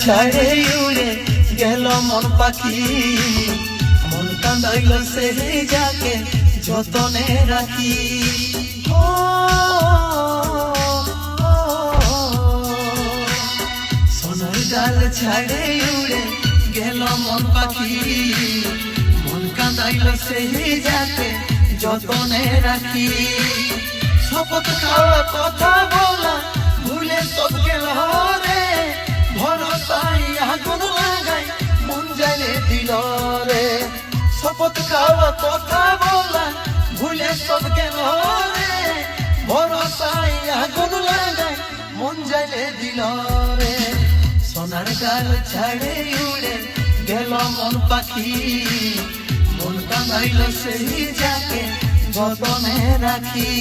ছাড়ে উড়ে গেল মন পাখি, মন কাঁদাইল সেই যাকে যতনে রাখি। সোনার ডাল ছাড়ে উড়ে গেল মন পাখি, মন কাঁদাইল সেই যাকে যতনে রাখি। শপথ খাওয়া কথা বলা ভুলে সব গেল রে, ভরসাই আগুন লাগাই মন জ্বালে দিল রে। শপথ খাওয়া কথা বলা ভুলে সব গেল রে, ভরসাই আগুন লাগাই মন জ্বালে দিল রে। সোনার ডাল ছাড়ে উড়ে গেল মন পাখি, মন কাঁদাইল সেই যাকে যতনে রাখি।